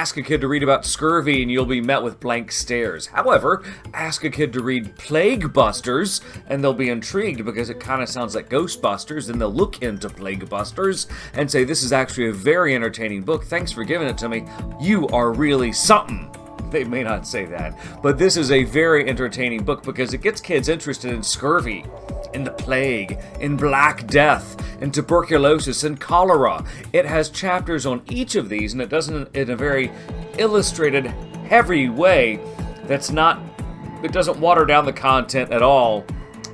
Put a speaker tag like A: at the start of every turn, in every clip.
A: Ask a kid to read about scurvy and you'll be met with blank stares. However, ask a kid to read Plague Busters and they'll be intrigued because it kind of sounds like Ghostbusters, and they'll look into Plague Busters and say, this is actually a very entertaining book. Thanks for giving it to me. You are really something. They may not say that, but this is a very entertaining book because it gets kids interested in scurvy, in the plague, in Black Death, in tuberculosis, and cholera. It has chapters on each of these, and it does it in a very illustrated, heavy way it doesn't water down the content at all,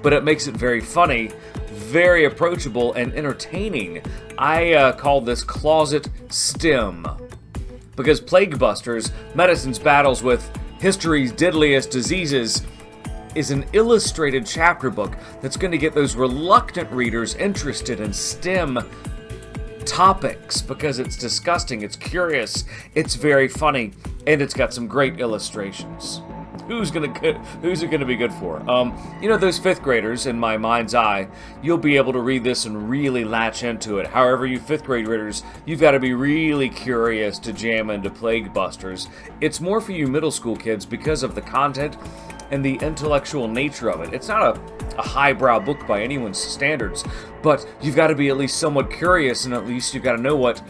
A: but it makes it very funny, very approachable, and entertaining. I call this Closet STEM. Because Plague Busters, Medicine's battles with history's deadliest diseases, is an illustrated chapter book that's going to get those reluctant readers interested in STEM topics because it's disgusting, it's curious, it's very funny, and it's got some great illustrations. Who's it going to be good for? Those fifth graders, in my mind's eye, you'll be able to read this and really latch into it. However, you fifth grade readers, you've got to be really curious to jam into Plague Busters. It's more for you middle school kids because of the content and the intellectual nature of it. It's not a highbrow book by anyone's standards, but you've got to be at least somewhat curious, and at least you've got to know what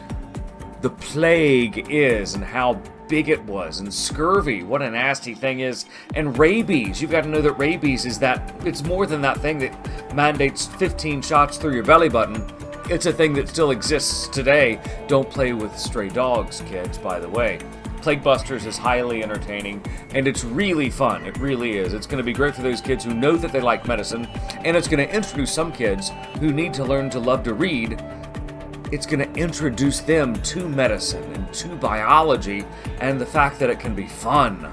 A: the plague is and how big it was, and scurvy, what a nasty thing is, and rabies. You've got to know that rabies it's more than that thing that mandates 15 shots through your belly button. It's a thing that still exists today. Don't play with stray dogs, kids, by the way. Plague Busters is highly entertaining, and it's really fun. It really is. It's going to be great for those kids who know that they like medicine, and it's going to introduce some kids who need to learn to love to read. It's going to introduce them to medicine and to biology and the fact that it can be fun.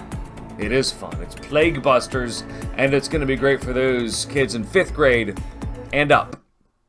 A: It is fun. It's Plague Busters, and it's going to be great for those kids in 5th grade and up.